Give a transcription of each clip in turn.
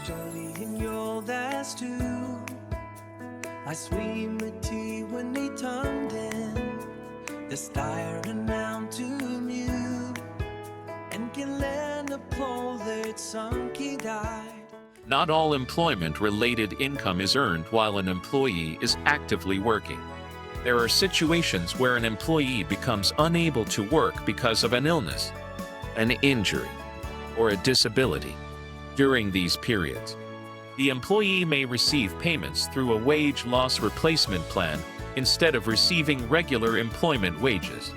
studying your last two. I swim med when I turned in. The staring down to mute. And can learn a pole that sunk he died. Not all employment-related income is earned while an employee is actively working. There are situations where an employee becomes unable to work because of an illness, an injury, or a disability. During these periods, the employee may receive payments through a wage loss replacement plan instead of receiving regular employment wages.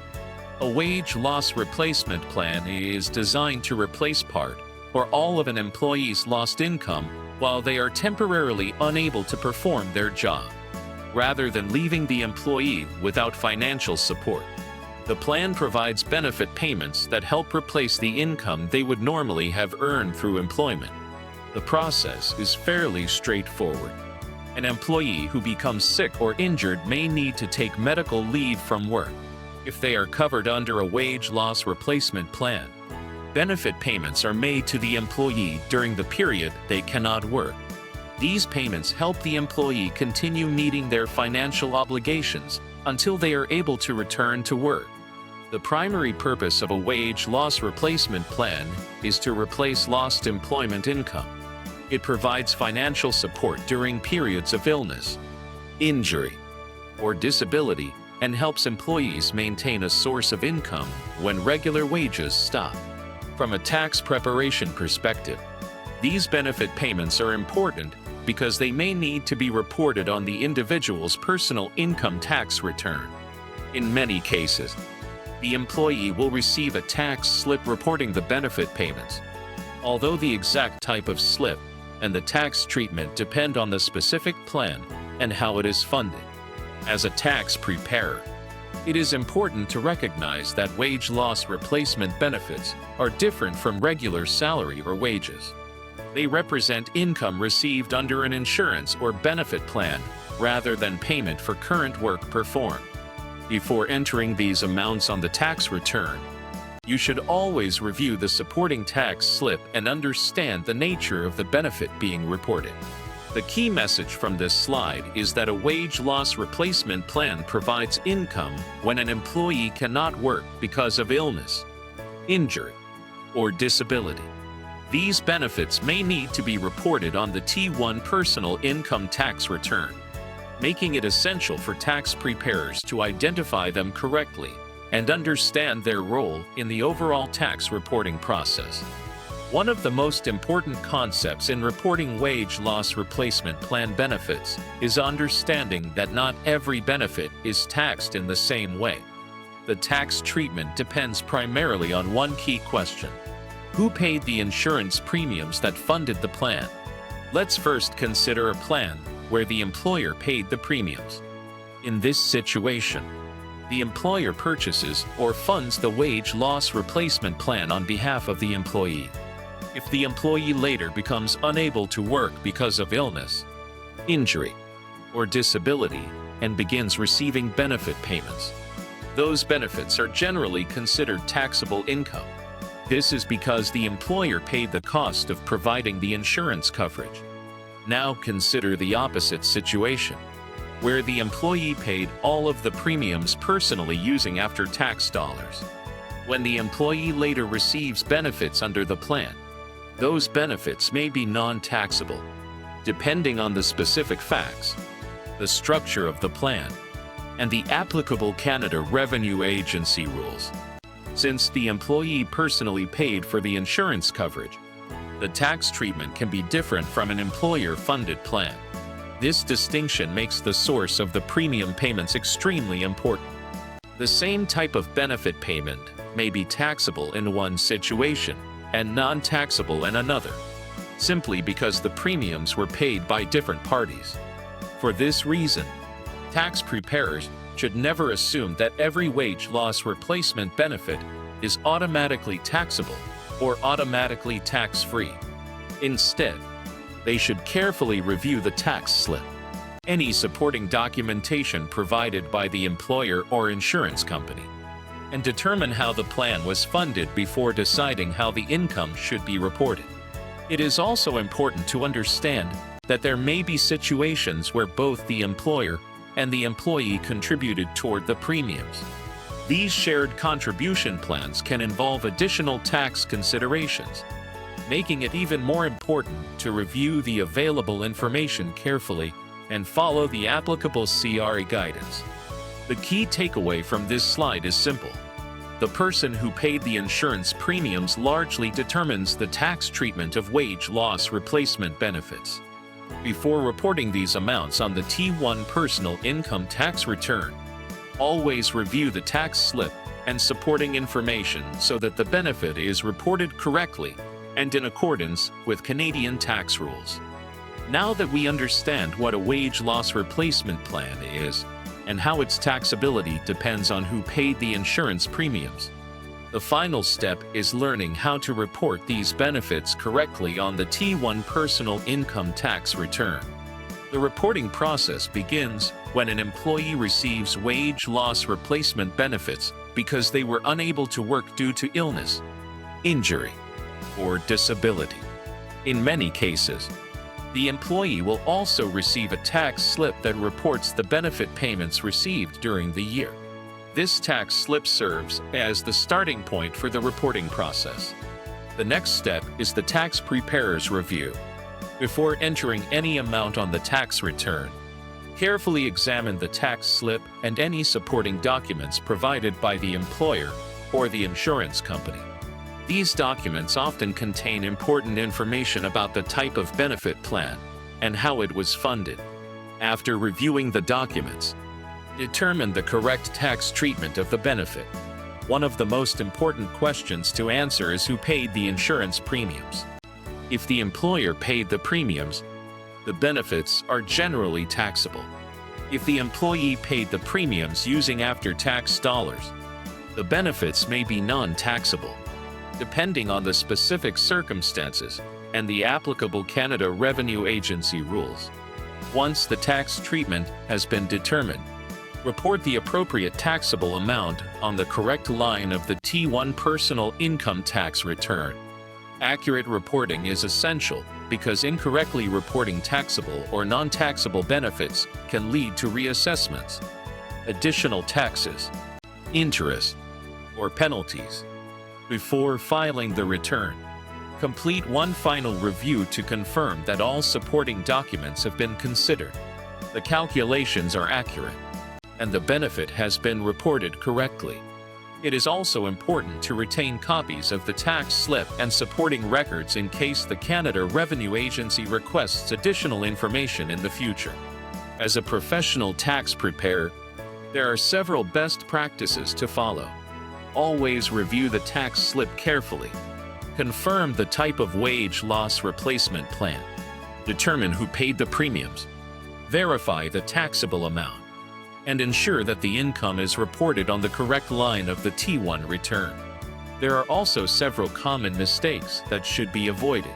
A wage loss replacement plan is designed to replace part or all of an employee's lost income while they are temporarily unable to perform their job, rather than leaving the employee without financial support. The plan provides benefit payments that help replace the income they would normally have earned through employment. The process is fairly straightforward. An employee who becomes sick or injured may need to take medical leave from work. If they are covered under a wage loss replacement plan, benefit payments are made to the employee during the period they cannot work. These payments help the employee continue meeting their financial obligations until they are able to return to work. The primary purpose of a wage loss replacement plan is to replace lost employment income. It provides financial support during periods of illness, injury, or disability, and helps employees maintain a source of income when regular wages stop. From a tax preparation perspective, these benefit payments are important because they may need to be reported on the individual's personal income tax return. In many cases, the employee will receive a tax slip reporting the benefit payments, although the exact type of slip and the tax treatment depend on the specific plan and how it is funded. As a tax preparer, it is important to recognize that wage loss replacement benefits are different from regular salary or wages. They represent income received under an insurance or benefit plan rather than payment for current work performed. Before entering these amounts on the tax return, you should always review the supporting tax slip and understand the nature of the benefit being reported. The key message from this slide is that a wage loss replacement plan provides income when an employee cannot work because of illness, injury, or disability. These benefits may need to be reported on the T1 personal income tax return, making it essential for tax preparers to identify them correctly and understand their role in the overall tax reporting process. One of the most important concepts in reporting wage loss replacement plan benefits is understanding that not every benefit is taxed in the same way. The tax treatment depends primarily on one key question: who paid the insurance premiums that funded the plan? Let's first consider a plan where the employer paid the premiums. In this situation, the employer purchases or funds the wage loss replacement plan on behalf of the employee. If the employee later becomes unable to work because of illness, injury, or disability and begins receiving benefit payments, those benefits are generally considered taxable income. This is because the employer paid the cost of providing the insurance coverage. Now consider the opposite situation, where the employee paid all of the premiums personally using after-tax dollars. When the employee later receives benefits under the plan, those benefits may be non-taxable, depending on the specific facts, the structure of the plan, and the applicable Canada Revenue Agency rules. Since the employee personally paid for the insurance coverage, the tax treatment can be different from an employer-funded plan. This distinction makes the source of the premium payments extremely important. The same type of benefit payment may be taxable in one situation and non-taxable in another, simply because the premiums were paid by different parties. For this reason, tax preparers should never assume that every wage loss replacement benefit is automatically taxable or automatically tax-free. Instead, they should carefully review the tax slip, any supporting documentation provided by the employer or insurance company, and determine how the plan was funded before deciding how the income should be reported. It is also important to understand that there may be situations where both the employer and the employee contributed toward the premiums. These shared contribution plans can involve additional tax considerations, making it even more important to review the available information carefully and follow the applicable CRA guidance. The key takeaway from this slide is simple. The person who paid the insurance premiums largely determines the tax treatment of wage loss replacement benefits. Before reporting these amounts on the T1 personal income tax return, always review the tax slip and supporting information so that the benefit is reported correctly and in accordance with Canadian tax rules. Now that we understand what a wage loss replacement plan is, and how its taxability depends on who paid the insurance premiums, the final step is learning how to report these benefits correctly on the T1 personal income tax return. The reporting process begins when an employee receives wage loss replacement benefits because they were unable to work due to illness, injury, or disability. In many cases, the employee will also receive a tax slip that reports the benefit payments received during the year. This tax slip serves as the starting point for the reporting process. The next step is the tax preparer's review. Before entering any amount on the tax return, carefully examine the tax slip and any supporting documents provided by the employer or the insurance company. These documents often contain important information about the type of benefit plan and how it was funded. After reviewing the documents, determine the correct tax treatment of the benefit. One of the most important questions to answer is who paid the insurance premiums. If the employer paid the premiums, the benefits are generally taxable. If the employee paid the premiums using after-tax dollars, the benefits may be non-taxable, depending on the specific circumstances and the applicable Canada Revenue Agency rules. Once the tax treatment has been determined, report the appropriate taxable amount on the correct line of the T1 personal income tax return. Accurate reporting is essential because incorrectly reporting taxable or non-taxable benefits can lead to reassessments, additional taxes, interest, or penalties. Before filing the return, complete one final review to confirm that all supporting documents have been considered, the calculations are accurate, and the benefit has been reported correctly. It is also important to retain copies of the tax slip and supporting records in case the Canada Revenue Agency requests additional information in the future. As a professional tax preparer, there are several best practices to follow. Always review the tax slip carefully. Confirm the type of wage loss replacement plan. Determine who paid the premiums. Verify the taxable amount. And ensure that the income is reported on the correct line of the T1 return. There are also several common mistakes that should be avoided.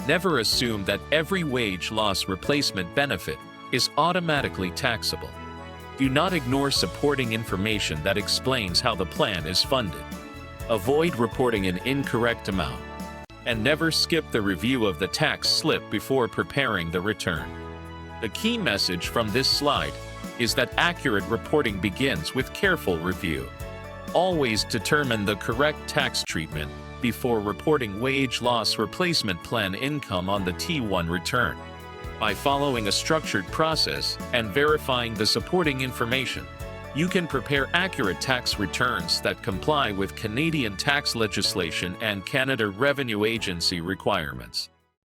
Never assume that every wage loss replacement benefit is automatically taxable. Do not ignore supporting information that explains how the plan is funded. Avoid reporting an incorrect amount. And never skip the review of the tax slip before preparing the return. The key message from this slide is that accurate reporting begins with careful review. Always determine the correct tax treatment before reporting wage loss replacement plan income on the T1 return. By following a structured process and verifying the supporting information, you can prepare accurate tax returns that comply with Canadian tax legislation and Canada Revenue Agency requirements.